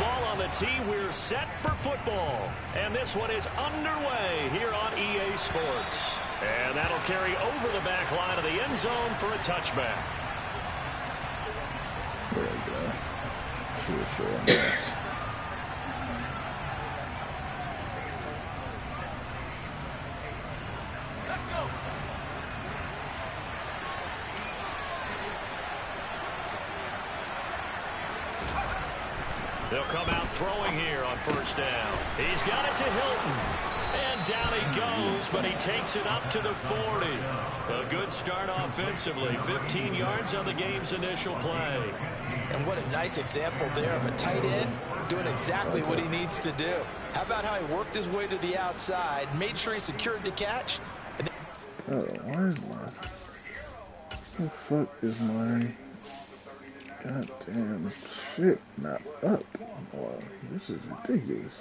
ball on the tee. We're set for football. And this one is underway here on EA Sports. And that'll carry over the back line of the end zone for a touchback. There we go. Let's go. They'll come out throwing here on first down. He's got it to Hilton. And down he goes, but he takes it up to the 40. A good start offensively. 15 yards on the game's initial play. And what a nice example there of a tight end doing exactly what he needs to do. How about how he worked his way to the outside, made sure he secured the catch. Oh, why is my... The fuck is my... goddamn shit not up? Wow, this is ridiculous.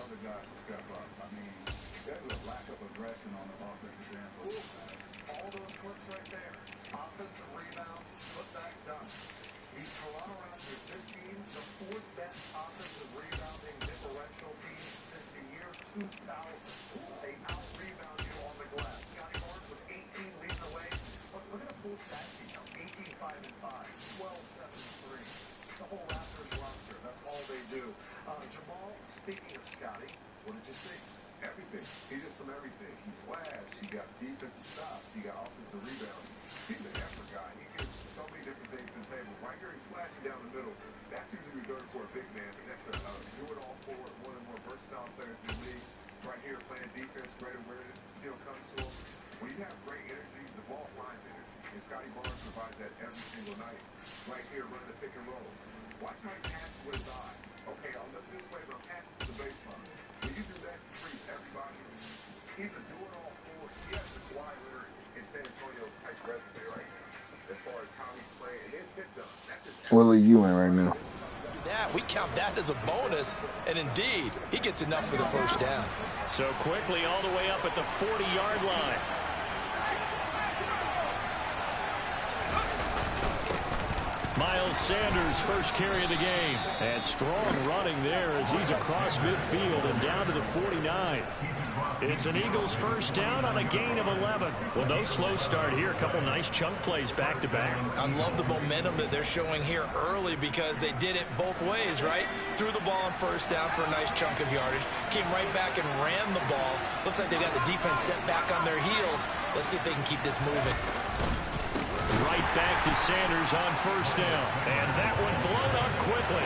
Jamal, speaking of Scotty, what did you see? Everything. He did some everything. He flashed. He got defensive stops. He got offensive rebounds. He's an effort guy. He gives so many different things to the table. Right here, he's flashing down the middle. That's usually reserved for a big man. And that's a do-it-all forward, one of the more versatile players in the league. Right here, playing defense, great awareness, still comes to him. When you have great energy, the ball flies energy. And Scotty Barnes provides that every single night. Right here, running the pick and roll. Watch how he passes with his eyes. Okay, I'll look this way, but I'm passing to the baseline. When you do that, you treat everybody. He's a do-it-all forward. He has the Kawhi Leonard in San Antonio type resume right now, as far as how he's playing. And then tip done. That's just What league you in right now? That, we count that as a bonus, and indeed, he gets enough for the first down. So quickly all the way up at the 40-yard line. Miles Sanders, first carry of the game. And strong running there as he's across midfield and down to the 49. It's an Eagles first down on a gain of 11. Well, no slow start here. A couple nice chunk plays back-to-back. I love the momentum that they're showing here early because they did it both ways, right? Threw the ball on first down for a nice chunk of yardage. Came right back and ran the ball. Looks like they got the defense set back on their heels. Let's see if they can keep this moving. Right back to Sanders on first down. And that one blown up quickly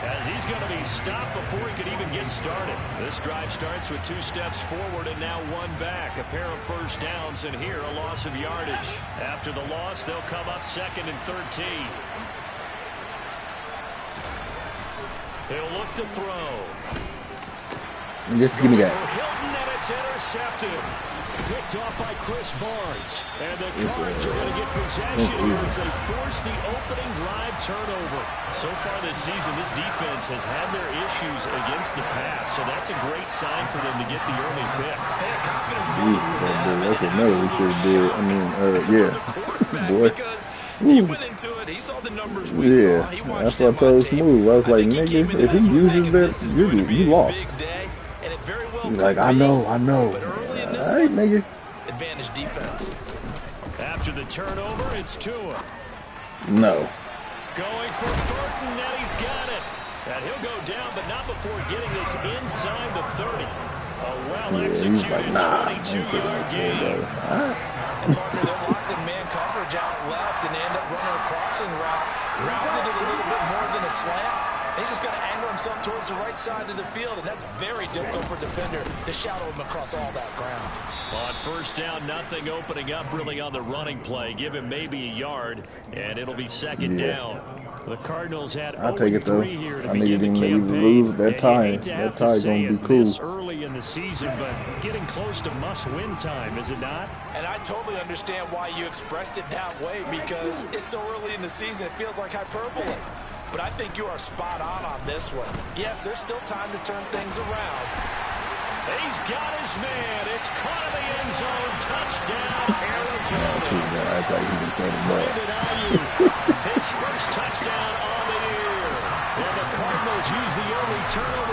as he's going to be stopped before he could even get started. This drive starts with 2 steps forward and now 1 back. A pair of first downs, and here a loss of yardage. After the loss, they'll come up 2nd and 13. He'll look to throw. Just give me that. For Hilton, and it's intercepted. Picked off by Chris Barnes. And the Cards are going to get possession here as they force the opening drive turnover. So far this season, this defense has had their issues against the pass. So that's a great sign for them to get the early pick. They have confidence building for them. That's another we should do. I mean, yeah. Boy. Because he went into it. He saw the numbers we saw. He watched that's what I told Smooth. I was like, nigga, if he uses that, you lost. He's like, I know. All right, nigga. Advantage defense. After the turnover, it's Tua. No. Going for Burton, and he's got it. And he'll go down, but not before getting this inside the 30. A well-executed 22-yard gain. And Barton, they're locked in man coverage out left, and they end up running a crossing route. Routed it a little bit more than a slant. He's just going to angle himself towards the right side of the field, and that's very difficult for a defender to shadow him across all that ground. On first down, nothing opening up really on the running play. Give him maybe a yard, and it'll be second down. The Cardinals had 0-3 here to begin the campaign. That tie gonna be cool. This early in the season, but getting close to must-win time, is it not? And I totally understand why you expressed it that way, because it's so early in the season, it feels like hyperbole. But I think you are spot on this one. Yes, there's still time to turn things around. He's got his man. It's caught in the end zone. Touchdown, Arizona. Brandon Ayuk, his first touchdown on the year. And the Cardinals use the early turnover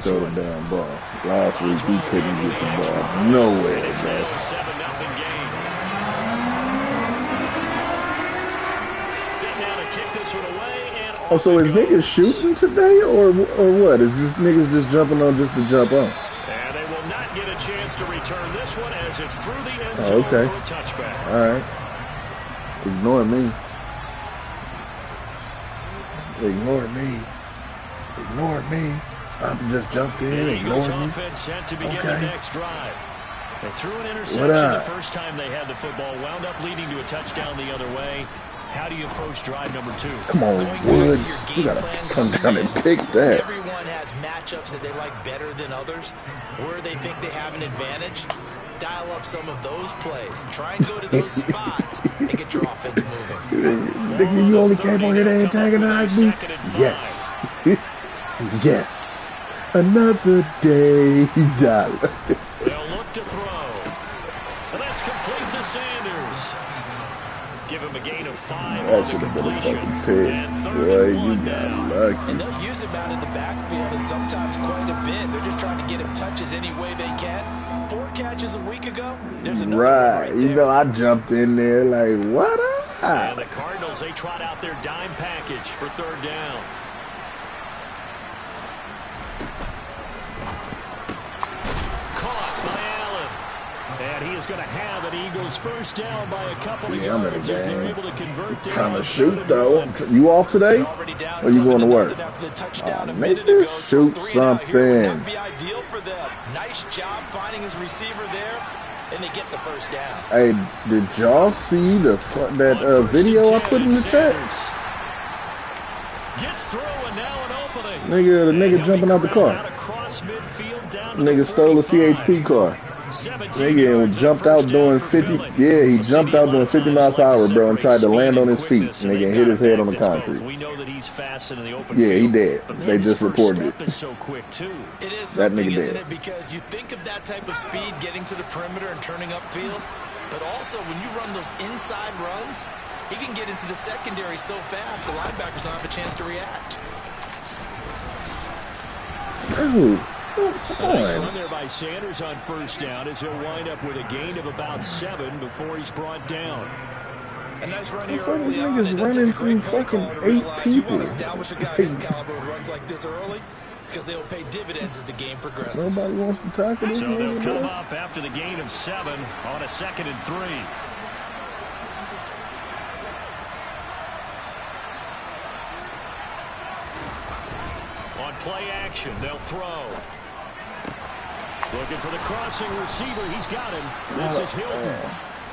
throw the damn ball. Last week he couldn't get the ball nowhere, man. Oh, so is niggas shooting today, or what? Is just niggas just jumping on just to jump on? And they will not get a chance to return this one as it's through the end zone okay. for a touchback. All right. Ignore me. Ignore me. Ignore me. Stop and just jumped in. The Eagles Ignore me. offense set to begin Okay. the next drive. They threw an interception the first time they had the football, wound up leading to a touchdown the other way. How do you approach drive number 2? Come on, Woods. You gotta come down and pick that. Everyone has matchups that they like better than others, where they think they have an advantage. Dial up some of those plays. Try and go to those spots and get your offense moving. Nigga, you only came on here to antagonize me? Yes. Yes. Another day, dollar. They'll look to throw. And that's complete to Sanders. Give him a gain of 5 That on the should have been a completion. fucking pick. And third Boy, and you one got now. lucky. And they'll use him out in the backfield and sometimes quite a bit. They're just trying to get him touches any way they can. 4 catches a week ago. There's another one Right. right You there. know, I jumped in there like, what And up? the Cardinals, they trot out their dime package for third down. Caught by Allen. And he is going to have an Eagles first down by a couple of Yeah, I'm in yards the as they're game. able to convert there. Trying to on shoot, third though. and one. You off today? Already down Or you going to work? 7-0 after the touchdown a make minute this ago, so shoot 3 and out here would something. not be ideal for them. Nice job finding his receiver there, and they get the first down. Hey, did y'all see that video I put in the chat? Gets through and now an opening. Nigga, the nigga jumping out the car. Nigga stole a CHP car. Nigga jumped out doing 50. Yeah, he jumped out doing 50 miles per hour, bro, and tried to land on his feet. Nigga, and hit his head on the concrete. We know that he's fast in the open Yeah, he field, dead. but They man, just his first reported step it. is so quick too. It is That something, nigga isn't dead. it? Because you think of that type of speed getting to the perimeter and turning upfield, but also when you run those inside runs, he can get into the secondary so fast the linebackers don't have a chance to react. Dude, Nice come run on. there by Sanders on first down as he'll wind up with a gain of about 7 before he's brought down. A nice run The here fucking early on. niggas It does running take a great through play caller fucking to 8 realize you want people. to establish a guy his caliber with runs like this early because they will pay dividends as the game progresses. Nobody wants to tackle this So they'll nigga, come bro. up after the gain of 7 on a 2nd and 3. On play action, they'll throw. Looking for the crossing receiver. He's got him. This is Hilton.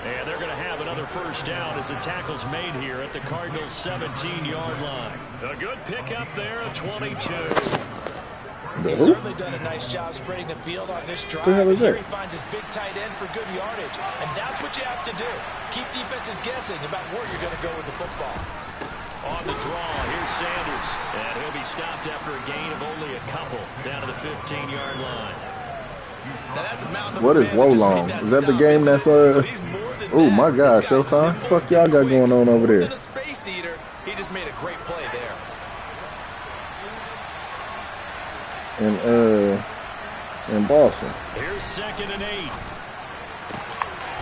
And they're going to have another first down as the tackle's made here at the Cardinals' 17-yard line. A good pickup there, a 22. He's Who? certainly done a nice job spreading the field on this drive. Who the hell is Here that? he finds his big tight end for good yardage. And that's what you have to do. Keep defenses guessing about where you're going to go with the football. On the draw, here's Sanders. And he'll be stopped after a gain of only a couple down to the 15-yard line. Now that's a mountain of What a is man that just Wolong? made that Is that the stop, game isn't that's, it? But he's more than oh that. my God, This guy's Showtime? nimble Fuck y'all and got quick. going on over More there? than a space eater, he just made a great play there. In Boston. Here's 2nd and 8.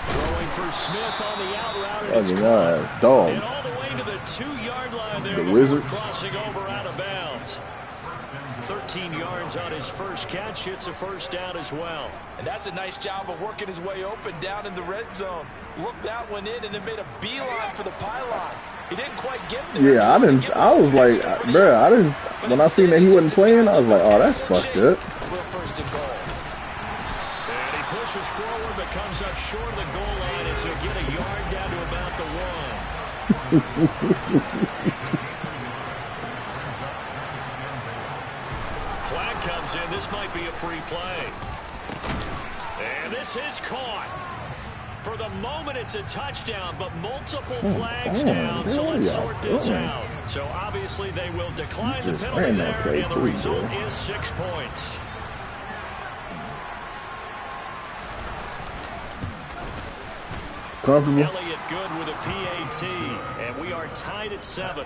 Throwing for Smith on the out route. And it's Fucking caught. guys, dog. And all the way to the 2-yard line there. The before Wizards. crossing over out of bounds. 13 yards on his first catch. It's a first down as well. And that's a nice job of working his way open down in the red zone. Looked that one in and then made a beeline for the pylon. He didn't quite get there. Yeah, I didn't. I was like, bruh, I didn't. When I seen that he wasn't playing, I was like, oh, that's fucked up. Well, first and goal. And he pushes forward but comes up short of the goal line as he'll get a yard down to about the 1. Flag comes in. This might be a free play. And this is caught. For the moment, it's a touchdown, but multiple flags down. So let's sort this out. So obviously, they will decline the penalty ran that there, play and the too, result bro. is 6 points. Comfortable. Elliott good with a PAT, and we are tied at 7.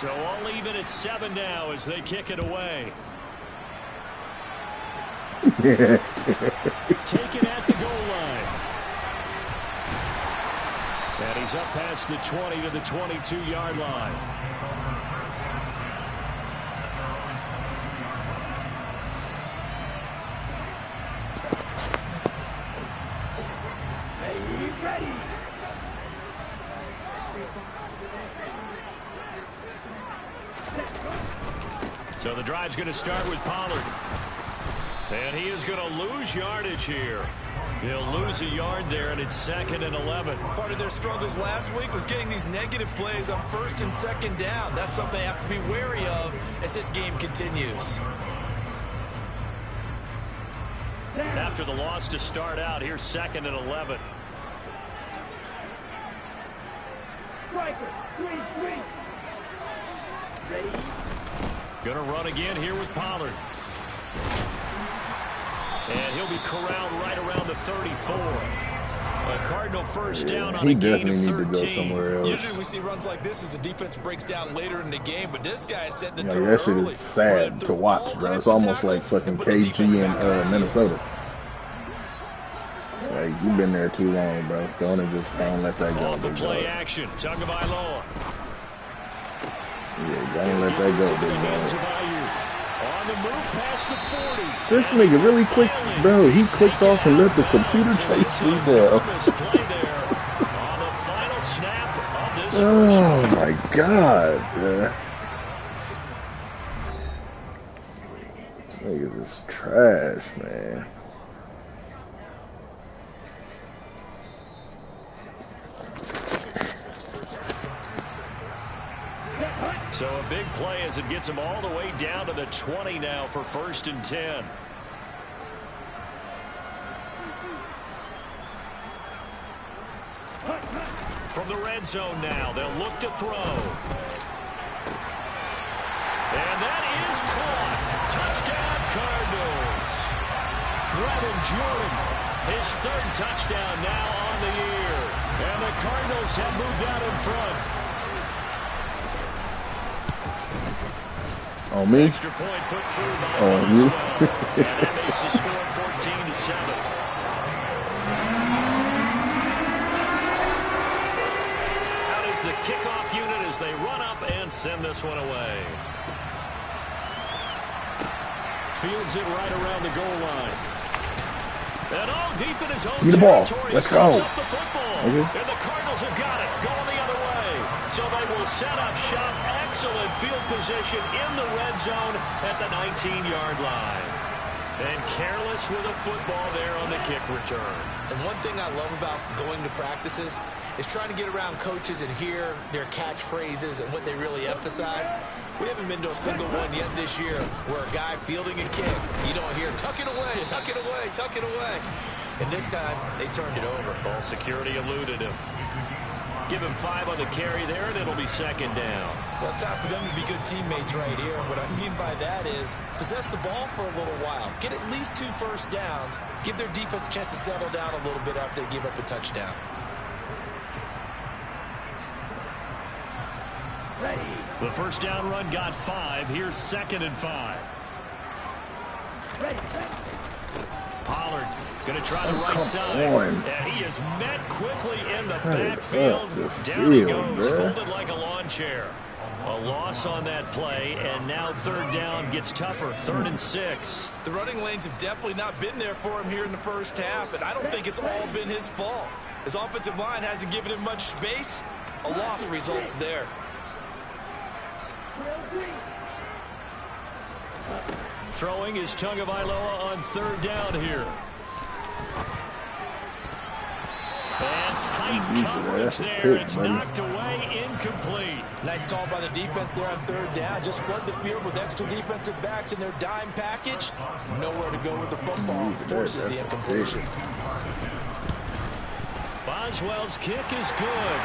So all even at 7 now as they kick it away. Taken at the goal line. And he's up past the 20 to the 22-yard line. So the drive's going to start with Pollard. And he is going to lose yardage here. He'll lose a yard there, and it's 2nd and 11. Part of their struggles last week was getting these negative plays on 1st and 2nd down. That's something they have to be wary of as this game continues. After the loss to start out, here's 2nd and 11. Going to run again here with Pollard. And he'll be corralled right around the 34. A Cardinal first down on a gain of 13. Usually we see runs like this as the defense breaks down later in the game, but this guy is setting the tone that shit early. is sad to watch, bro. It's almost like fucking KG in Minnesota. Like, you've been there too long, bro. Don't let that go. Off the play action, Tagovailoa. Yeah, don't let that go, big boy. On the move past the 40. This nigga really quick, bro. He clicked off and let the computer chase me down. Oh my god, bro. This nigga is trash, man. So a big play as it gets him all the way down to the 20 now for 1st and 10. From the red zone now, they'll look to throw. And that is caught. Touchdown, Cardinals. Brevin Jordan, his 3rd touchdown now on the year. And the Cardinals have moved out in front. On me? Extra point put through by you. And that makes the score 14-7. Out is the kickoff unit as they run up and send this one away. Fields it right around the goal line. And all deep in his own territory. Let's go. Up the football. And the Cardinals have got it. Going the other way. So they will set up shop. Excellent field position in the red zone at the 19-yard line. And careless with a football there on the kick return. And one thing I love about going to practices is trying to get around coaches and hear their catchphrases and what they really emphasize. We haven't been to a single one yet this year where a guy fielding a kick, you don't hear, tuck it away, tuck it away, tuck it away. And this time, they turned it over. Ball security eluded him. Give him 5 on the carry there, and it'll be 2nd down. Well, it's time for them to be good teammates right here. And what I mean by that is possess the ball for a little while. Get at least 2 first downs. Give their defense a chance to settle down a little bit after they give up a touchdown. The first down run got 5. Here's 2nd and 5. Pollard going to try the right side. And he is met quickly in the backfield. Down he goes, folded like a lawn chair. A loss on that play, and now 3rd down gets tougher. 3rd and 6. The running lanes have definitely not been there for him here in the first half, and I don't think it's all been his fault. His offensive line hasn't given him much space. A loss results there. Throwing is Tagovailoa on 3rd down here. And tight coverage there. It's knocked away, incomplete. Nice call by the defense there on 3rd down. Just flood the field with extra defensive backs in their dime package. Nowhere to go with the football. Forces the incompletion. Boswell's kick is good.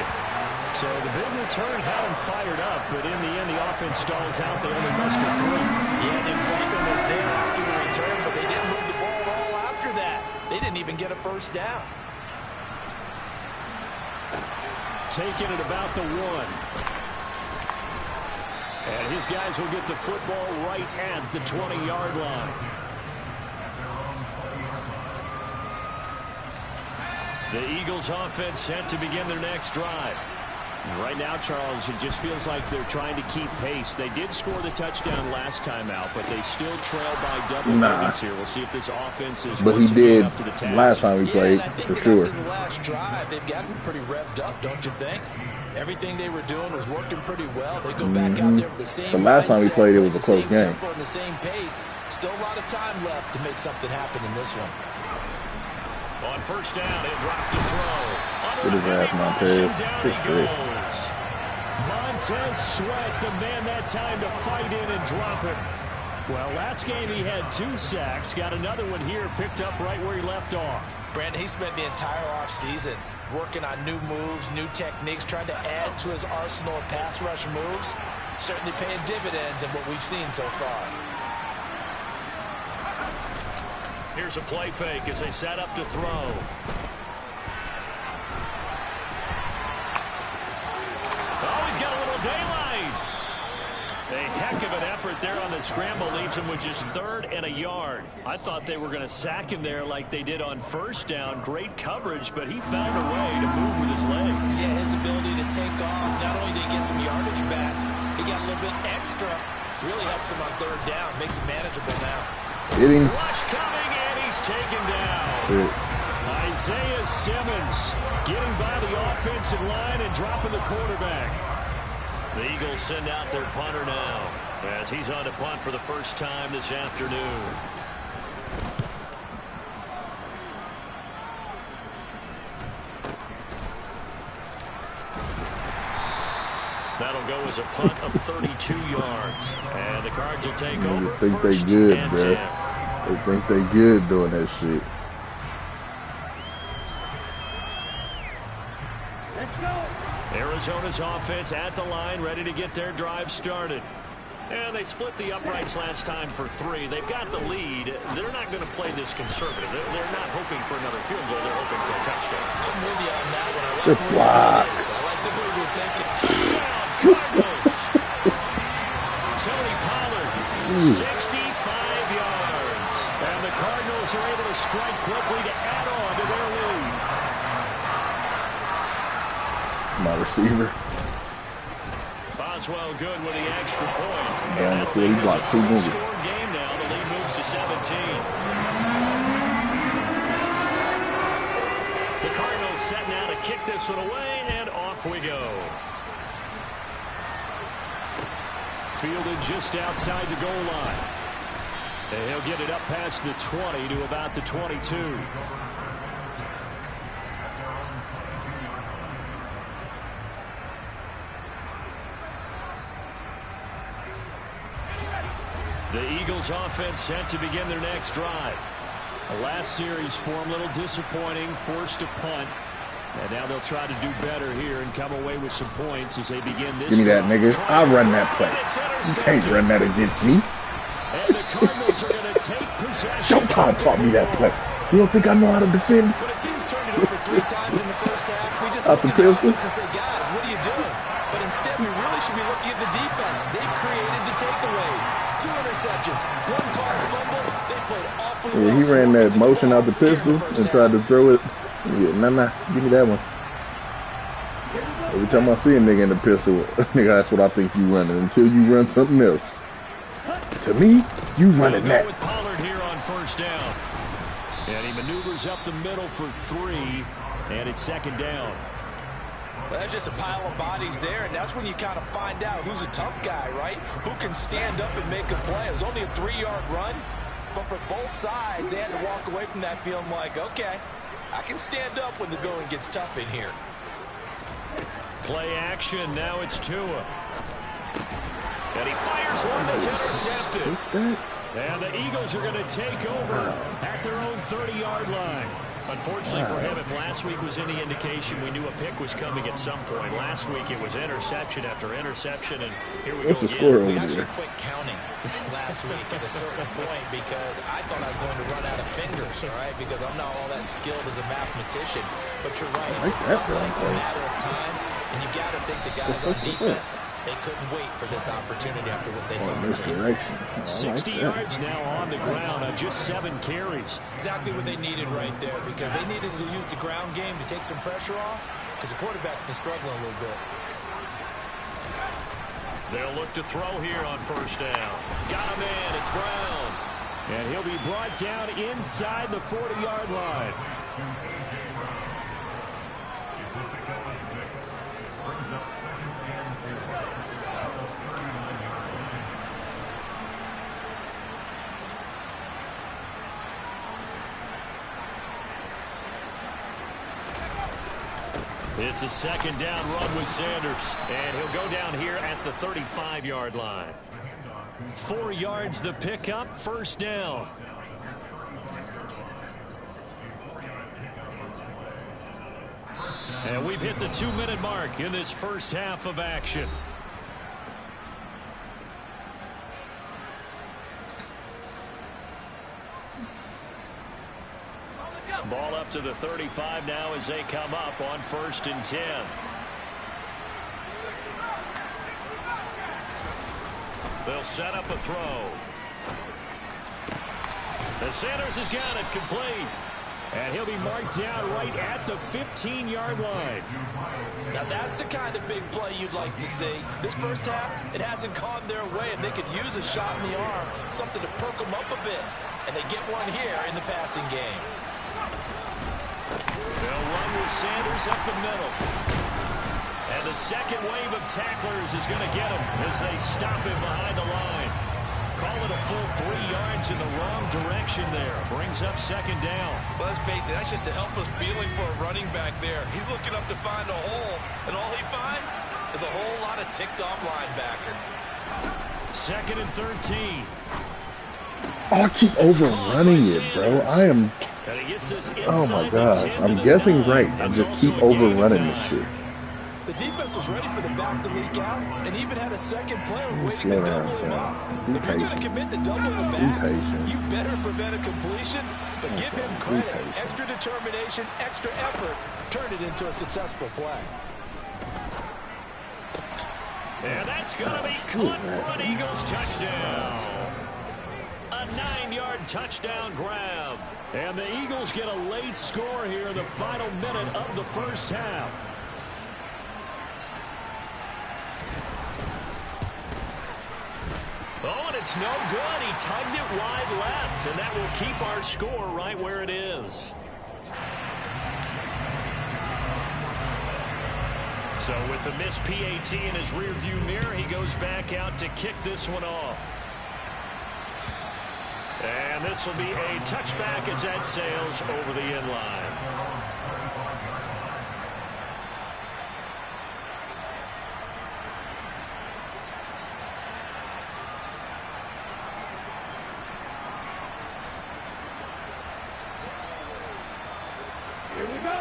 So the big return had him fired up, but in the end, the offense stalls out. They only muster 3. Yeah, the excitement was there after the return, but they didn't move the ball at all after that. They didn't even get a first down. Taken at about the 1. And his guys will get the football right at the 20-yard line. The Eagles offense set to begin their next drive. Right now, Charles, it just feels like they're trying to keep pace. They did score the touchdown last time out, but they still trail by double digits here. We'll see if this offense is but he did up to the task. Last time we played, for sure. After the last drive, they've gotten pretty revved up, don't you think? Everything they were doing was working pretty well. They go back out there with the same The last time we played, it was a close game. And the same pace. Still a lot of time left to make something happen in this one. On first down, it dropped to throw. Get his ass, Montez. Good trick. Montez Sweat, the man that time to fight in and drop it. Well, last game he had 2 sacks. Got another one here, picked up right where he left off. Brandon, he spent the entire offseason working on new moves, new techniques, trying to add to his arsenal of pass rush moves. Certainly paying dividends in what we've seen so far. Here's a play fake as they set up to throw. Oh, he's got a little daylight. A heck of an effort there on the scramble leaves him with just 3rd and a yard. I thought they were going to sack him there like they did on first down. Great coverage, but he found a way to move with his legs. Yeah, his ability to take off. Not only did he get some yardage back, he got a little bit extra. Really helps him on 3rd down. Makes it manageable now. Hit him. Rush coming, and he's taken down. Isaiah Simmons getting by the offensive line and dropping the quarterback. The Eagles send out their punter now as he's on to punt for the first time this afternoon. That'll go as a punt of 32 yards. And the Cards will take over. They think they good, bro. They think they good doing that shit. Arizona's offense at the line, ready to get their drive started. And they split the uprights last time for 3. They've got the lead. They're not going to play this conservative. They're not hoping for another field goal. They're hoping for a touchdown. I'm with you on that one. I like Good block. I like the way we're thinking. Touchdown, Cardinals. Tony Pollard, 65 yards. And the Cardinals are able to strike quickly to add on to their lead. My receiver. Boswell good with the extra point. Down the field, he blocked 2 moves. Score game now. The lead moves to 17. The Cardinals set now to kick this one away, and off we go. Fielded just outside the goal line. And he'll get it up past the 20 to about the 22. The Eagles offense set to begin their next drive. The last series form a little disappointing, forced a punt. And now they'll try to do better here and come away with some points as they begin this. Give me that, nigga. I'll run that play. You can't run that against me. And the Cardinals are going to take possession. Don't taught me that play. You don't think I know how to defend? When a team's turned it over 3 times in the first half, we just Out look the at the pistol? offense and say, guys, what are you doing? But instead, we really should be looking at the defense. They've created the takeaways. 2 interceptions, 1 caused fumble. They played awfully well. Yeah, he ran that motion out the pistol and tried to throw it. Yeah, nah. Give me that one. Every time I see a nigga in the pistol, nigga, that's what I think you running. Until you run something else. To me, you running that. With Pollard here on first down. And he maneuvers up the middle for 3. And it's 2nd down. Well, there's just a pile of bodies there, and that's when you kind of find out who's a tough guy, right? Who can stand up and make a play. It was only a 3-yard run, but for both sides, they had to walk away from that feeling like, okay, I can stand up when the going gets tough in here. Play action. Now it's Tua. And he fires one that's intercepted. And the Eagles are going to take over at their own 30-yard line. Unfortunately for him, if last week was any indication, we knew a pick was coming at some point. Last week it was interception after interception, and here we go again. We actually quit counting last week at a certain point because I thought I was going to run out of fingers, all right, because I'm not all that skilled as a mathematician. But you're right. It felt like a matter of time. And you got to think the guys on defense, they couldn't wait for this opportunity after what they saw on tape. 60 yards now on the ground on just 7 carries. Exactly what they needed right there, because they needed to use the ground game to take some pressure off, because the quarterback's been struggling a little bit. They'll look to throw here on first down. Got him in. It's Brown. And he'll be brought down inside the 40-yard line. It's a second down run with Sanders, and he'll go down here at the 35-yard line. 4 yards the pickup, first down. And we've hit the 2-minute mark in this first half of action. Ball up to the 35 now as they come up on 1st and 10. They'll set up a throw. The Sanders has got it complete. And he'll be marked down right at the 15-yard line. Now that's the kind of big play you'd like to see. This first half, it hasn't gone their way, and they could use a shot in the arm, something to perk them up a bit. And they get one here in the passing game. They'll run with Sanders up the middle. And the second wave of tacklers is going to get him as they stop him behind the line. Call it a full 3 yards in the wrong direction there. Brings up second down. Well, let's face it, that's just a helpless feeling for a running back there. He's looking up to find a hole, and all he finds is a whole lot of ticked-off linebacker. 2nd and 13. Oh, I keep overrunning it, bro. Oh my gosh. I'm guessing right. I just keep overrunning this shit. The defense was ready for the back to leak out and even had a second player waiting to double him up. If you're going to commit to doubling the back, you better prevent a completion, but give him credit. Extra determination, extra effort turned it into a successful play. And that's going to be caught for an Eagles touchdown. A 9-yard touchdown grab. And the Eagles get a late score here in the final minute of the first half. Oh, and it's no good. He tugged it wide left, and that will keep our score right where it is. So with the missed PAT in his rearview mirror, he goes back out to kick this one off. And this will be a touchback as that sails over the end line.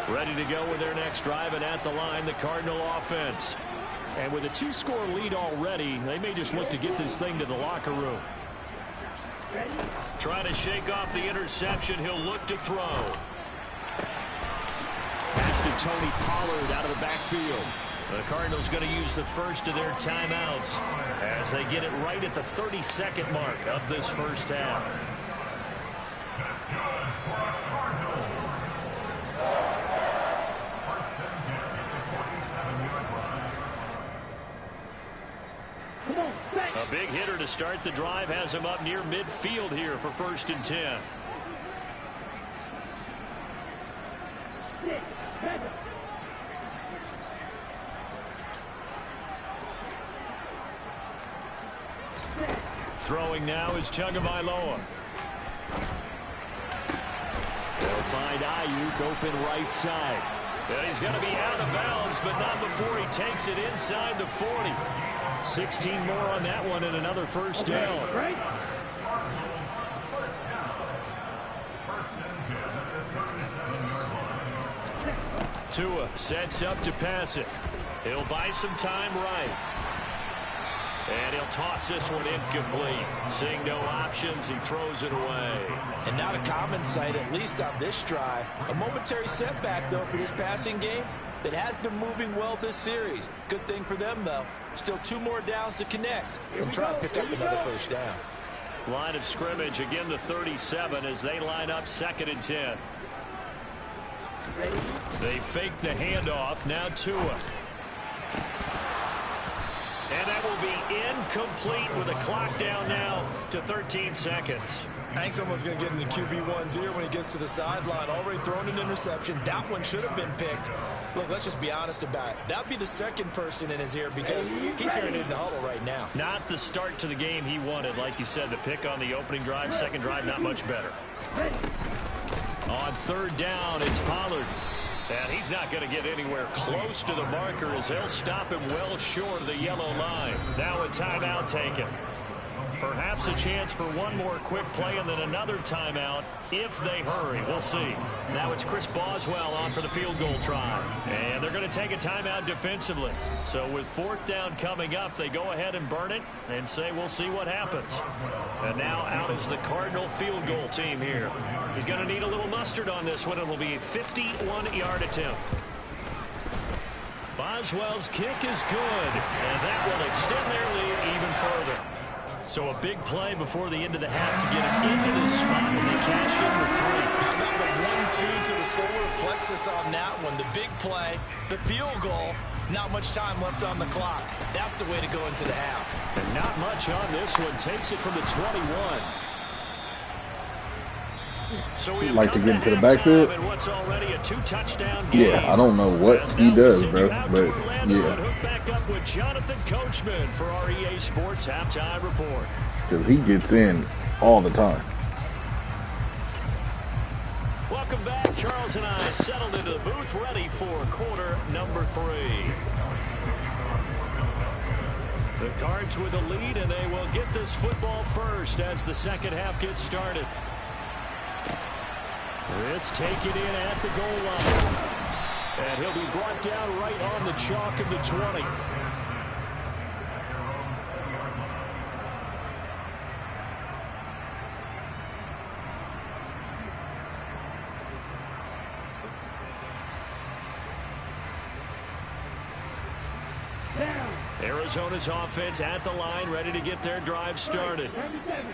Ready to go with their next drive, and at the line, the Cardinal offense. And with a 2-score lead already, they may just look to get this thing to the locker room. Trying to shake off the interception. He'll look to throw. Pass to Tony Pollard out of the backfield. The Cardinals going to use the first of their timeouts as they get it right at the 32nd mark of this first half. A big hitter to start the drive has him up near midfield here for 1st and 10. Throwing now is Tagovailoa. They'll find Ayuk open right side. And he's going to be out of bounds, but not before he takes it inside the 40. 16 more on that one and another first down. Tua sets up to pass it. He'll buy some time right. And he'll toss this one incomplete. Seeing no options, he throws it away. And not a common sight, at least on this drive. A momentary setback, though, for this passing game. that has been moving well this series. Good thing for them, though. Still 2 more downs to connect and try to pick up another first down. Line of scrimmage, again the 37 as they line up 2nd and 10. They fake the handoff. Now Tua. And that will be incomplete with a clock down now to 13 seconds. I think someone's going to get into QB1's ear when he gets to the sideline. Already thrown an interception. That one should have been picked. Look, let's just be honest about it. That would be the second person in his ear because he's hearing it in the huddle right now. Not the start to the game he wanted. Like you said, the pick on the opening drive, second drive, not much better. On 3rd down, it's Pollard. And he's not going to get anywhere close to the marker as they'll stop him well short of the yellow line. Now a timeout taken. Perhaps a chance for one more quick play and then another timeout if they hurry. We'll see. Now it's Chris Boswell on for the field goal try. And they're going to take a timeout defensively. So with 4th down coming up, they go ahead and burn it and say we'll see what happens. And now out is the Cardinal field goal team here. He's going to need a little mustard on this one. It will be a 51-yard attempt. Boswell's kick is good. And that will extend their lead even further. So a big play before the end of the half to get him into this spot when they cash in with 3. How about the 1-2 to the solar plexus on that one? The big play, the field goal, not much time left on the clock. That's the way to go into the half. And not much on this one. Takes it from the 21. So we like to get into the backfield. What's already a 2-touchdown game. Yeah, I don't know what he does, bro, but yeah. Hook back up with Jonathan Coachman for our EA Sports halftime report. Because he gets in all the time. Welcome back. Charles and I settled into the booth, ready for quarter number 3. The Cards with a lead, and they will get this football first as the second half gets started. This taken in at the goal line. And he'll be brought down right on the chalk of the 20. Arizona's offense at the line, ready to get their drive started.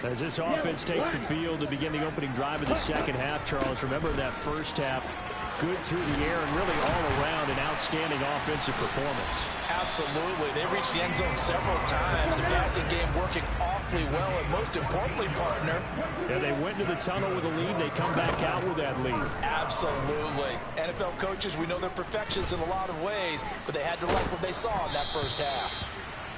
As this offense takes the field to begin the opening drive of the second half, Charles, remember that first half, good through the air and really all around an outstanding offensive performance. Absolutely. They reached the end zone several times. The passing game working awfully well, and most importantly, partner. Yeah, they went to the tunnel with a lead. They come back out with that lead. Absolutely. NFL coaches, we know they're perfectionists in a lot of ways, but they had to like what they saw in that first half.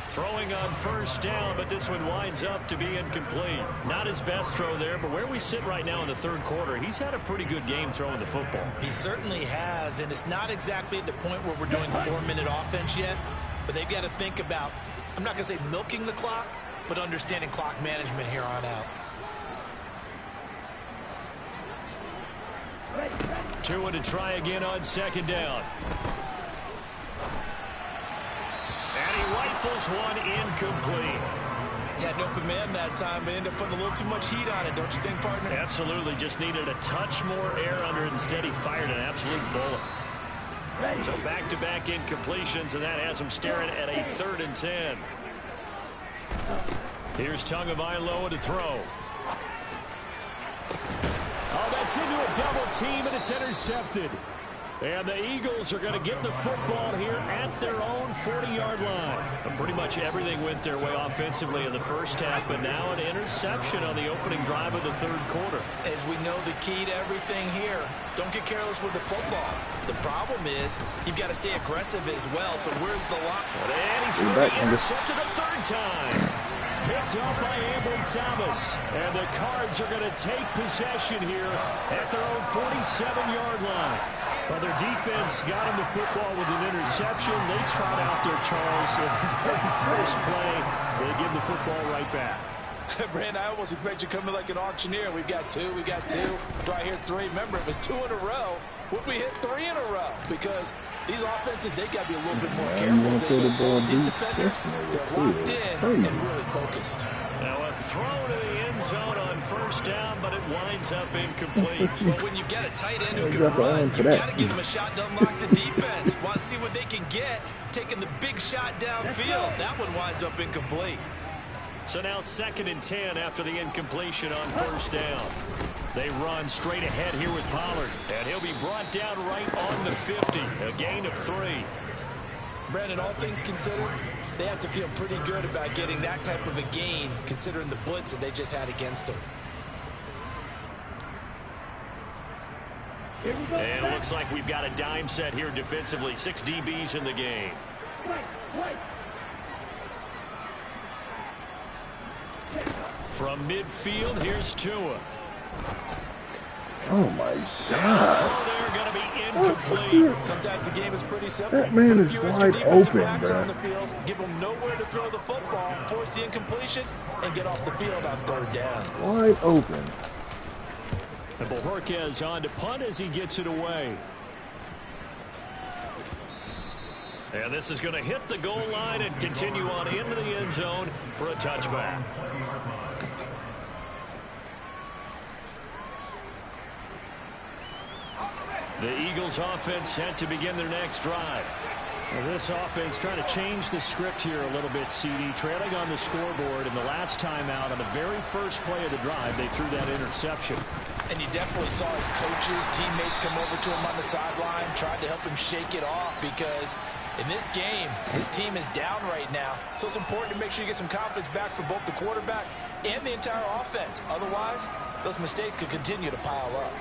Throwing on first down, but this one winds up to be incomplete. Not his best throw there, but where we sit right now in the third quarter, he's had a pretty good game throwing the football. He certainly has, and it's not exactly at the point where we're doing 4-minute offense yet, but they've got to think about, I'm not going to say milking the clock, but understanding clock management here on out. Tua to try again on second down. And he rifles one incomplete. He had an open man that time, but ended up putting a little too much heat on it, don't you think, partner? Absolutely. Just needed a touch more air under it. Instead, he fired an absolute bullet. So back-to-back incompletions, and that has him staring at a 3rd and 10. Here's Tagovailoa to throw. Oh, that's into a double team, and it's intercepted. And the Eagles are going to get the football here at their own 40-yard line. But pretty much everything went their way offensively in the first half, but now an interception on the opening drive of the third quarter. As we know, the key to everything here, don't get careless with the football. The problem is you've got to stay aggressive as well, so where's the line? And he's going to be intercepted a 3rd time. Picked up by Abel Thomas. And the Cards are going to take possession here at their own 47-yard line. Well, their defense got him the football with an interception. They trot out there, Charles, in the very first play. They give the football right back. Brandon, I almost expect you coming like an auctioneer. We've got two. Do I hear three? Remember, it was 2 in a row. Would we hit 3 in a row? Because these offenses, they got to be a little bit more careful. These defenders, they're locked in and really focused. Now a throw to the end zone on first down, but it winds up incomplete. Well, when you've got a tight end who can run, you've got to give them a shot to unlock the defense. Want to see what they can get, taking the big shot downfield. That one winds up incomplete. So now 2nd and 10 after the incompletion on first down. They run straight ahead here with Pollard, and he'll be brought down right on the 50, a gain of 3. Brandon, all things considered, they have to feel pretty good about getting that type of a gain, considering the blitz that they just had against them. And it looks like we've got a dime set here defensively. 6 DBs in the game. From midfield, here's Tua. Oh, my God. Throw there going to be incomplete. Sometimes the game is pretty simple. That man is wide open, on the field, give them nowhere to throw the football, force the incompletion, and get off the field on 3rd down. Wide open. And Bojorquez on to punt as he gets it away. And this is going to hit the goal line and continue on into the end zone for a touchback. The Eagles offense set to begin their next drive. Well, this offense trying to change the script here a little bit, CD. Trailing on the scoreboard, and the last time out on the very first play of the drive, they threw that interception. And you definitely saw his coaches, teammates come over to him on the sideline, tried to help him shake it off, because in this game, his team is down right now. So it's important to make sure you get some confidence back for both the quarterback and the entire offense. Otherwise, those mistakes could continue to pile up.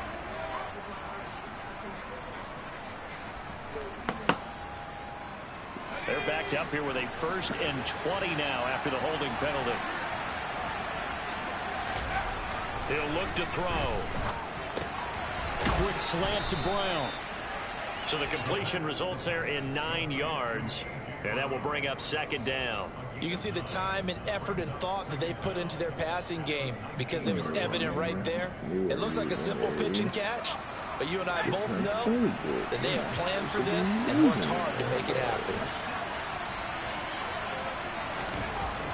They're backed up here with a 1st and 20 now after the holding penalty. He'll look to throw. Quick slant to Brown. So the completion results there in 9 yards. And that will bring up 2nd down. You can see the time and effort and thought that they've put into their passing game, because it was evident right there. It looks like a simple pitch and catch, but you and I both know that they have planned for this and worked hard to make it happen.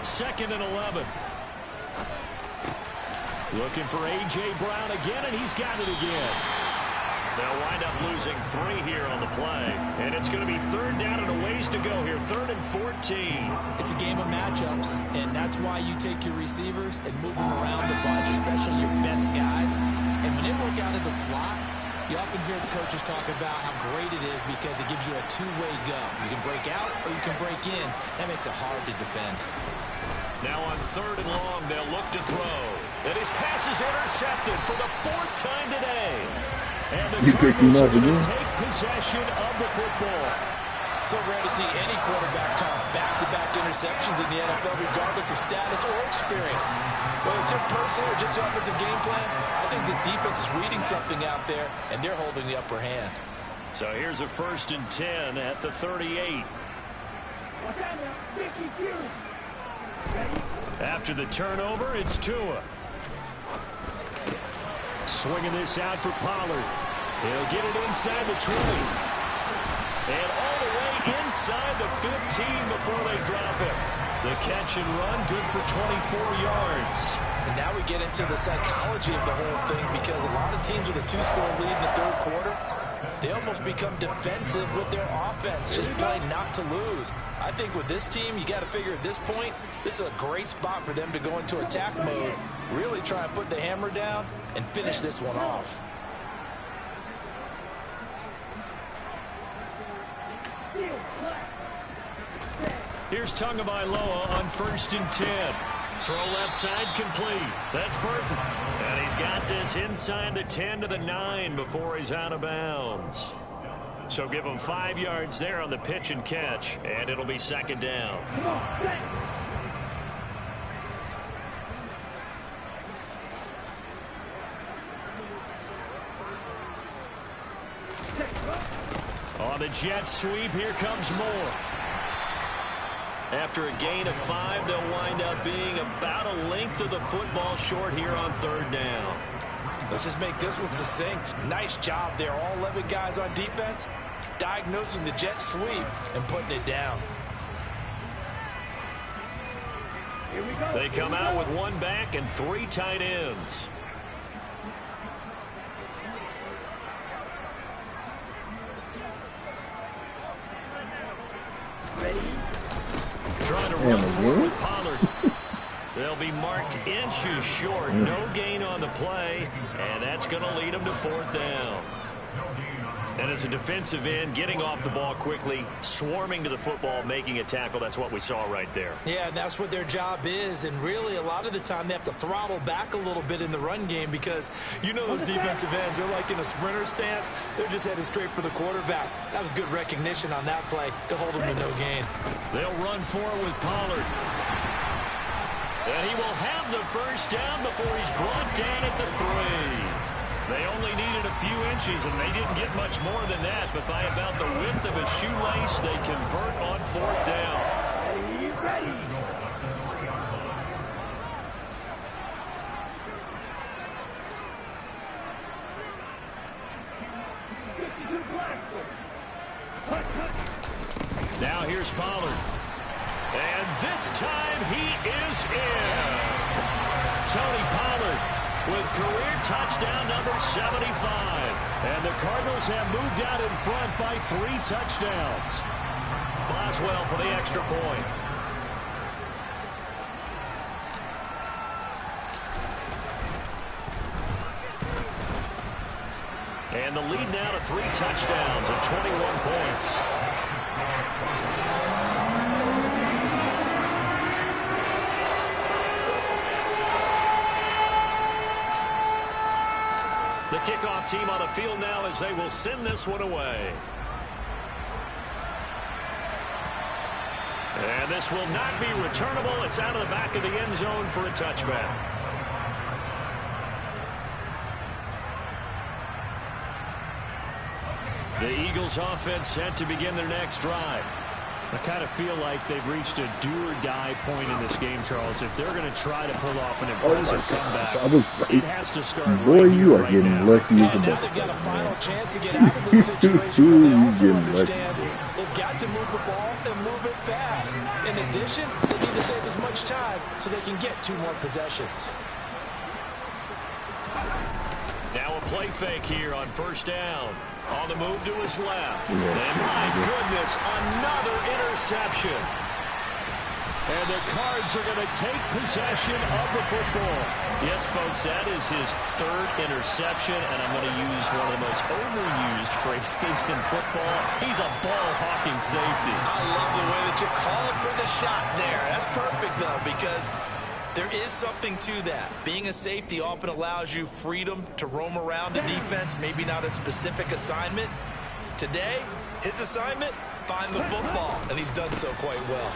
2nd and 11. Looking for A.J. Brown again, and he's got it again. They'll wind up losing 3 here on the play. And it's going to be 3rd down and a ways to go here. 3rd and 14. It's a game of matchups, and that's why you take your receivers and move them around a bunch, especially your best guys. And when they work out of the slot, you often hear the coaches talk about how great it is because it gives you a two-way go. You can break out or you can break in. That makes it hard to defend. Now on 3rd and long, they'll look to throw. And his pass is intercepted for the 4th time today. And the Cardinals are going to take possession of the football. So rare to see any quarterback toss back-to-back interceptions in the NFL, regardless of status or experience. Whether it's personal or just offensive game plan, I think this defense is reading something out there, and they're holding the upper hand. So here's a 1st and 10 at the 38. After the turnover, it's Tua. Swinging this out for Pollard. He'll get it inside the 20. And all the way inside the 15 before they drop it. The catch and run, good for 24 yards. And now we get into the psychology of the whole thing, because a lot of teams with a 2-score lead in the 3rd quarter, they almost become defensive with their offense, just playing not to lose. I think with this team, you got to figure at this point, this is a great spot for them to go into attack mode, really try and put the hammer down and finish this one off. Here's Tagovailoa on 1st and 10. Throw left side complete. That's Burton. And he's got this inside the 10 to the 9 before he's out of bounds. So give him 5 yards there on the pitch and catch, and it'll be 2nd down. On the jet sweep, here comes Moore. After a gain of 5, they'll wind up being about a length of the football short here on 3rd down. Let's just make this one succinct. Nice job there. All 11 guys on defense diagnosing the jet sweep and putting it down. They come out with 1 back and 3 tight ends. Trying to run forward with Pollard. They'll be marked inches short. No gain on the play, and that's going to lead them to 4th down. And as a defensive end, getting off the ball quickly, swarming to the football, making a tackle, that's what we saw right there. Yeah, that's what their job is, and really a lot of the time they have to throttle back a little bit in the run game because you know those defensive ends are like in a sprinter stance. They're just headed straight for the quarterback. That was good recognition on that play to hold them to no gain. They'll run forward with Pollard. And he will have the 1st down before he's brought down at the 3. They only needed a few inches, and they didn't get much more than that. But by about the width of a shoelace, they convert on 4th down. Now here's Pollard. And this time he is in. Tony Pollard with career touchdown number 75. And the Cardinals have moved out in front by 3 touchdowns. Boswell for the extra point. And the lead now to 3 touchdowns and 21 points. The kickoff team on the field now as they will send this one away. And this will not be returnable. It's out of the back of the end zone for a touchback. The Eagles offense set to begin their next drive. I kind of feel like they've reached a do-or-die point in this game, Charles. If they're going to try to pull off an impressive comeback, it has to start boy, right you are right getting now. lucky as a Now they've got a final chance to get out of this situation. They also understand they've got to move the ball and move it fast. In addition, they need to save as much time so they can get 2 more possessions. Now a play fake here on 1st down. On the move to his left. And my goodness, another interception. And the Cards are going to take possession of the football. Yes, folks, that is his 3rd interception, and I'm going to use one of the most overused phrases in football. He's a ball-hawking safety. I love the way that you called for the shot there. That's perfect, though, because there is something to that. Being a safety often allows you freedom to roam around the defense, maybe not a specific assignment. Today, his assignment, find the football, and he's done so quite well.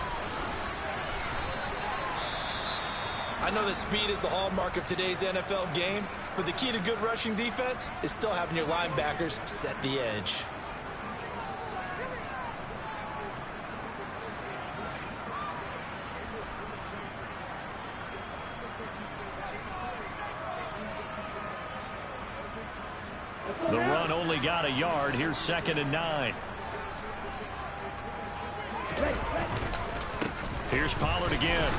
I know that speed is the hallmark of today's NFL game, but the key to good rushing defense is still having your linebackers set the edge. The run only got a yard. Here's 2nd and 9. Here's Pollard again.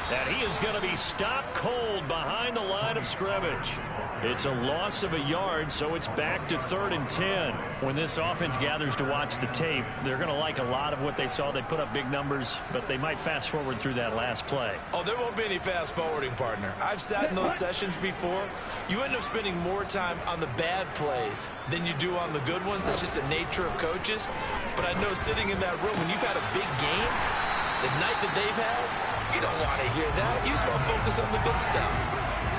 And he is going to be stopped cold behind the line of scrimmage. It's a loss of a yard, so it's back to 3rd and 10. When this offense gathers to watch the tape, they're going to like a lot of what they saw. They put up big numbers, but they might fast forward through that last play. Oh, there won't be any fast forwarding, partner. I've sat in those sessions before. You end up spending more time on the bad plays than you do on the good ones. That's just the nature of coaches. But I know sitting in that room, when you've had a big game, the night that they've had, you don't want to hear that. You just want to focus on the good stuff.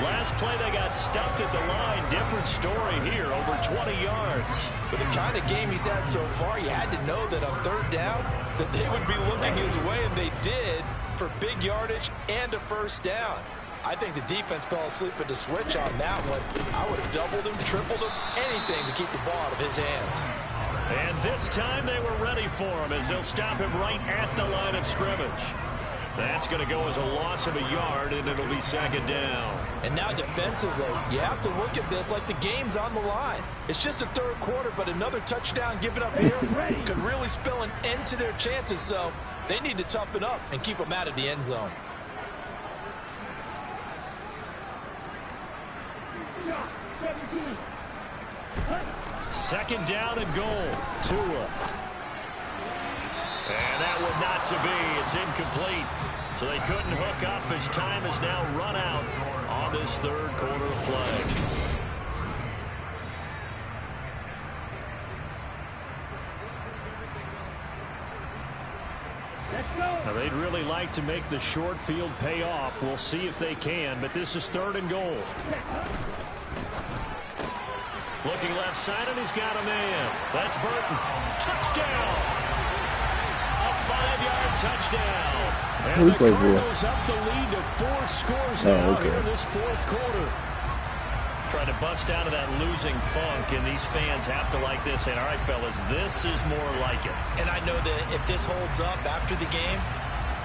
Last play, they got stuffed at the line. Different story here, over 20 yards. With the kind of game he's had so far, you had to know that on 3rd down, that they would be looking his way, and they did, for big yardage and a 1st down. I think the defense fell asleep at the switch on that one. I would have doubled him, tripled him, anything to keep the ball out of his hands. And this time they were ready for him as they'll stop him right at the line of scrimmage. That's going to go as a loss of a yard, and it'll be second down. And now defensively, you have to look at this like the game's on the line. It's just the third quarter, but another touchdown given up here could really spell an end to their chances. So they need to toughen up and keep them out of the end zone. Second down and goal. Tua. And that one not to be. It's incomplete. So they couldn't hook up as time has now run out on this third quarter of play. Now they'd really like to make the short field pay off. We'll see if they can, but this is third and goal. Looking left side, and he's got a man. That's Burton. Touchdown! A 5-yard touchdown. And the Cardinals up the lead to 4 scores now here in this fourth quarter. Trying to bust out of that losing funk, and these fans have to like this. And all right, fellas, this is more like it. And I know that if this holds up after the game,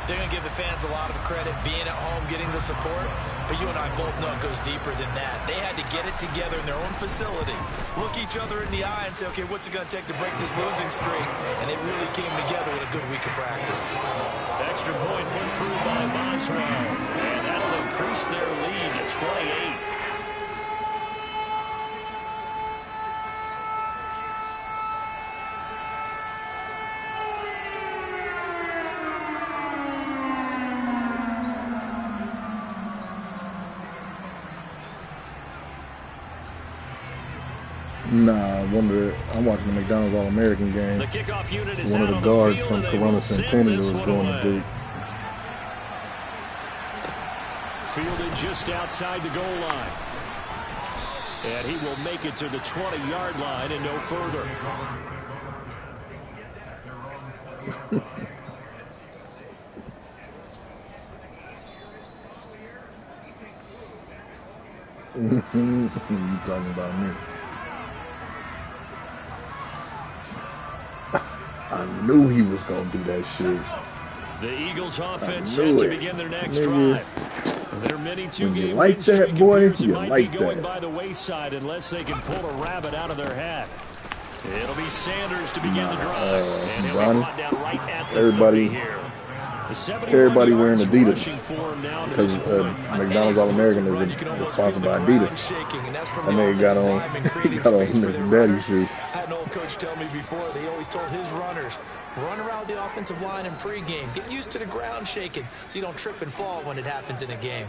they're going to give the fans a lot of credit being at home, getting the support. But you and I both know it goes deeper than that. They had to get it together in their own facility, look each other in the eye and say, okay, what's it going to take to break this losing streak? And they really came together with a good week of practice. Extra point put through by Boswell. And that'll increase their lead to 28. Nah, I wonder. I'm watching the McDonald's All-American game. The kickoff unit is one of the guards from Corona Centennial was doing the boot. Fielded just outside the goal line. And he will make it to the 20-yard line and no further. You talking about me? I knew he was going to do that shit. The Eagles offense set to begin their next drive. Their mini two-game win streak appears it might be going by the wayside unless they can pull a rabbit out of their hat. It'll be Sanders to begin the drive. And he'll be brought down right at the 30 here. Everybody wearing Adidas because McDonald's All-American is sponsored by Adidas. And they got on his daddy suit. I had an old coach tell me before, they always told his runners, run around the offensive line in pregame. Get used to the ground shaking so you don't trip and fall when it happens in a game.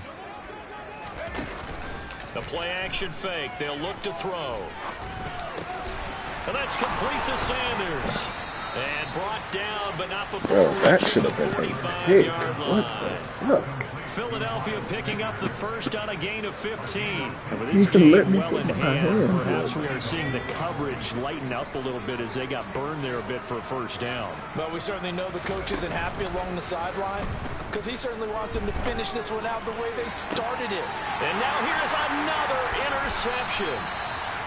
The play action fake. They'll look to throw. And that's complete to Sanders. And brought down, but not before reaching the 45-yard line. What the fuck? Philadelphia picking up the first on a gain of 15. With this game well in hand, perhaps we are seeing the coverage lighten up a little bit as they got burned there a bit for a first down. But we certainly know the coach isn't happy along the sideline because he certainly wants them to finish this one out the way they started it. And now here's another interception.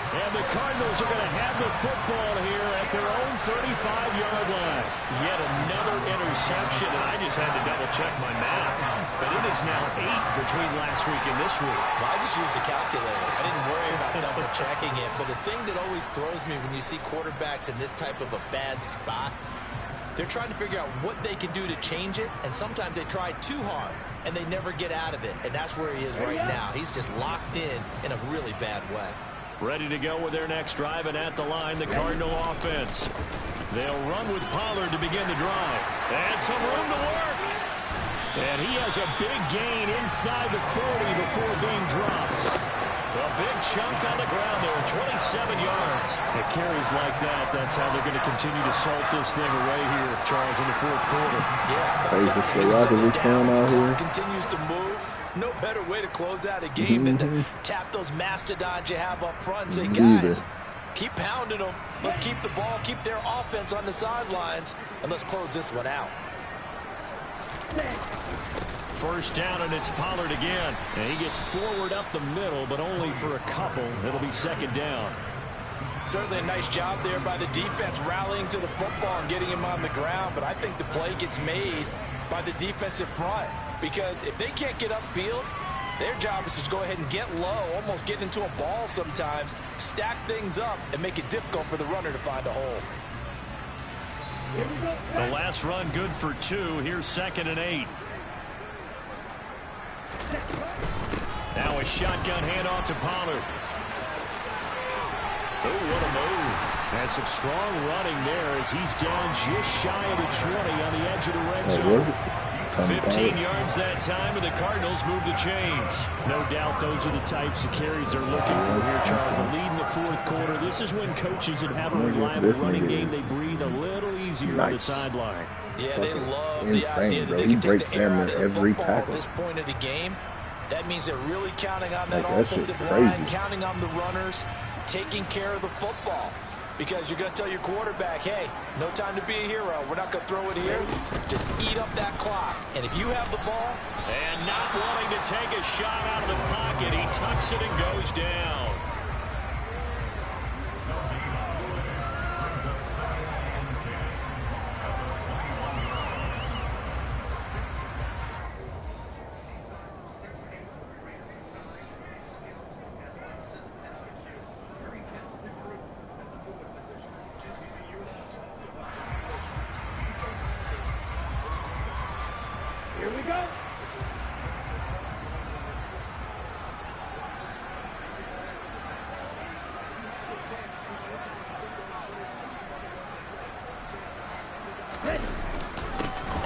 And the Cardinals are going to have the football here at their own 35-yard line. Yet another interception, and I just had to double-check my math. But it is now 8 between last week and this week. Well, I just used the calculator. I didn't worry about double-checking it. But the thing that always throws me when you see quarterbacks in this type of a bad spot, they're trying to figure out what they can do to change it, and sometimes they try too hard, and they never get out of it. And that's where he is right now. He's just locked in a really bad way. Ready to go with their next drive, and at the line, the Cardinal offense. They'll run with Pollard to begin the drive. And some room to work. And he has a big gain inside the 40 before being dropped. A big chunk on the ground there, 27 yards. It carries like that. That's how they're going to continue to salt this thing away here, Charles, in the fourth quarter. Yeah, continues to move. No better way to close out a game than to tap those mastodons you have up front and say, guys, keep pounding them. Let's keep the ball, keep their offense on the sidelines, and let's close this one out. First down, and it's Pollard again. And he gets forward up the middle, but only for a couple. It'll be second down. Certainly a nice job there by the defense rallying to the football and getting him on the ground, but I think the play gets made by the defensive front because if they can't get upfield, their job is to go ahead and get low, almost get into a ball sometimes, stack things up, and make it difficult for the runner to find a hole. The last run good for 2. Here's 2nd and 8. Now a shotgun handoff to Pollard. Oh, what a move. And some strong running there as he's down just shy of the 20 on the edge of the red zone. 15 yards that time, and the Cardinals move the chains. No doubt those are the types of carries they're looking for here, Charles. The lead in the 4th quarter. This is when coaches that have a reliable running game, they breathe a little easier on the sideline. Yeah, they love the idea that they can take the air out of the football at this point of the game. That means they're really counting on that offensive line, counting on the runners, taking care of the football. Because you're going to tell your quarterback, hey, no time to be a hero. We're not going to throw it here. Just eat up that clock. And if you have the ball. And not wanting to take a shot out of the pocket, he tucks it and goes down.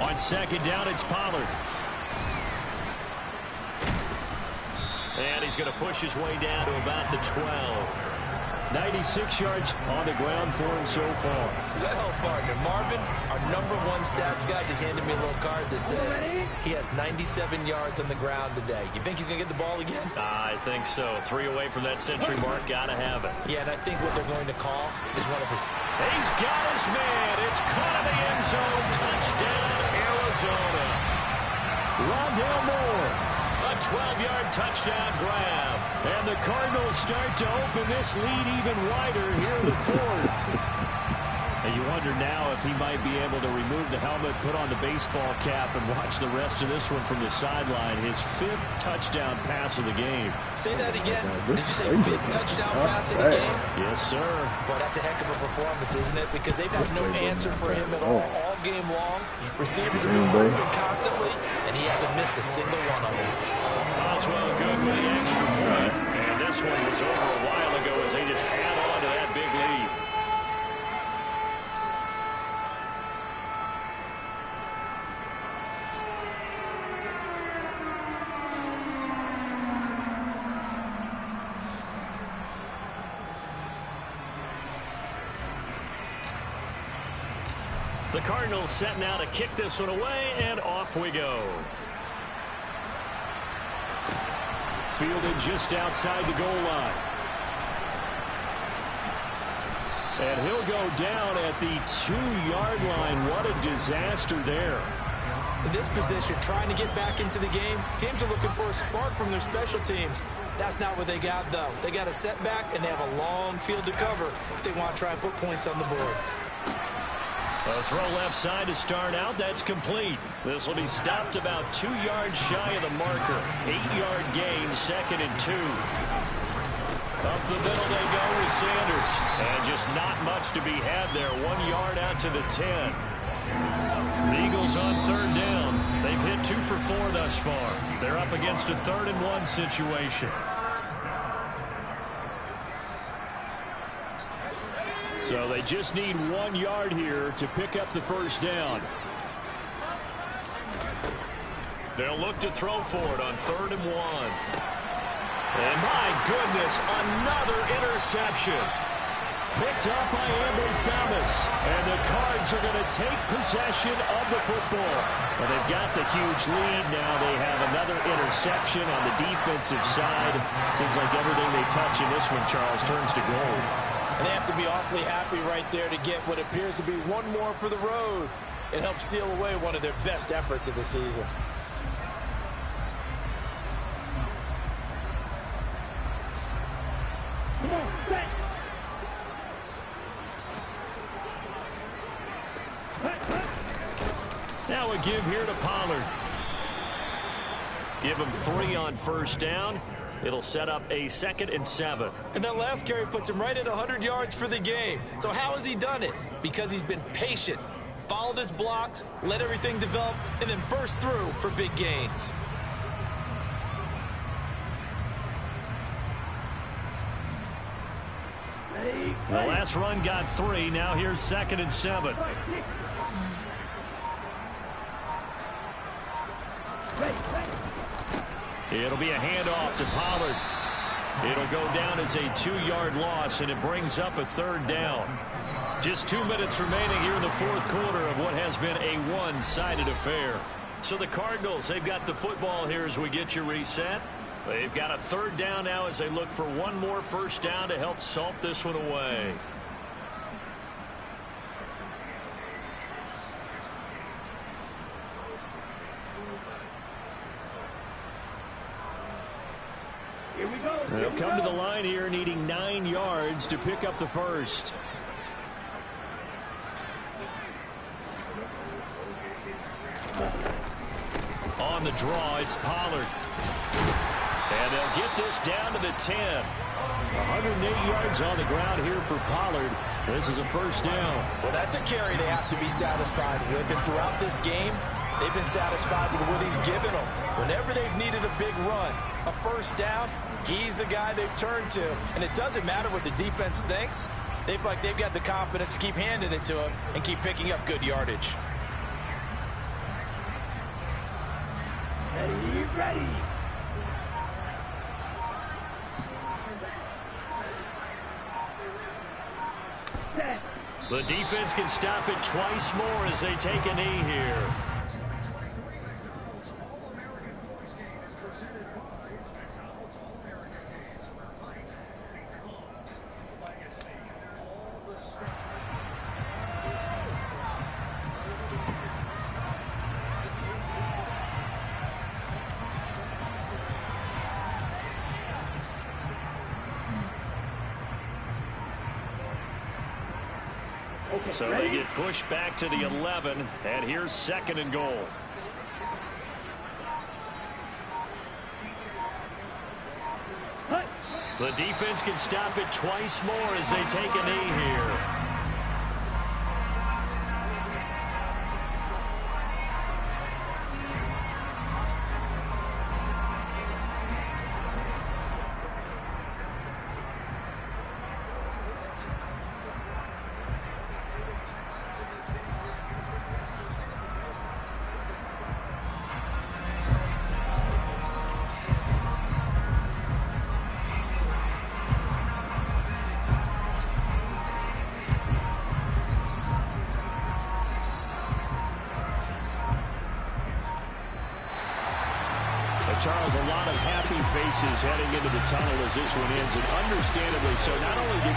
On 2nd down, it's Pollard. And he's going to push his way down to about the 12. 96 yards on the ground for him so far. Well, partner, Marvin, our #1 stats guy, just handed me a little card that says he has 97 yards on the ground today. You think he's going to get the ball again? I think so. 3 away from that century mark. Got to have it. Yeah, and I think what they're going to call is one of his... He's got his man. It's caught in the end zone. Touchdown, Arizona. Rondale Moore. A 12-yard touchdown grab. And the Cardinals start to open this lead even wider here in the 4th. And you wonder now if he might be able to remove the helmet, put on the baseball cap, and watch the rest of this one from the sideline. His 5th touchdown pass of the game. Say that again. Did you say 5th touchdown pass of the game? Yes, sir. Well, that's a heck of a performance, isn't it? Because they've had no answer for him at all game long. Receivers have been open constantly, and he hasn't missed a single one of them. Boswell good with the extra point. And this one was over a while ago as they just add on to that big lead. The Cardinals set now to kick this one away, and off we go. Fielded just outside the goal line. And he'll go down at the 2-yard line. What a disaster there. In this position, trying to get back into the game, teams are looking for a spark from their special teams. That's not what they got, though. They got a setback, and they have a long field to cover if they want to try and put points on the board. A throw left side to start out. That's complete. This will be stopped about 2 yards shy of the marker. 8-yard gain, 2nd and 2. Up the middle they go with Sanders. And just not much to be had there. 1 yard out to the 10. The Eagles on 3rd down. They've hit 2 for 4 thus far. They're up against a 3rd and 1 situation. So they just need 1 yard here to pick up the first down. They'll look to throw for it on 3rd and 1. And my goodness, another interception. Picked up by Ambry Thomas. And the Cards are going to take possession of the football. Well, they've got the huge lead. Now they have another interception on the defensive side. Seems like everything they touch in this one, Charles, turns to gold. And they have to be awfully happy right there to get what appears to be one more for the road. It helps seal away one of their best efforts of the season. Now a give here to Pollard. Give him 3 on first down. It'll set up a 2nd and 7. And that last carry puts him right at 100 yards for the game. So how has he done it? Because he's been patient, followed his blocks, let everything develop, and then burst through for big gains. The last run got 3. Now here's 2nd and 7. It'll be a handoff to Pollard. It'll go down as a 2-yard loss, and it brings up a 3rd down. Just 2 minutes remaining here in the 4th quarter of what has been a one-sided affair. So the Cardinals, they've got the football here as we get you reset. They've got a 3rd down now as they look for one more first down to help salt this one away. They'll come to the line here needing 9 yards to pick up the first. On the draw, it's Pollard. And they'll get this down to the 10. 108 yards on the ground here for Pollard. This is a first down. Well, that's a carry they have to be satisfied with. And throughout this game, they've been satisfied with what he's given them. Whenever they've needed a big run, a first down, he's the guy they've turned to. And it doesn't matter what the defense thinks. They've got the confidence to keep handing it to him and keep picking up good yardage. Ready. The defense can stop it twice more as they take a knee here. So they get pushed back to the 11, and here's 2nd and goal. The defense can stop it twice more as they take a knee here. Charles, a lot of happy faces heading into the tunnel as this one ends, and understandably so. Not only did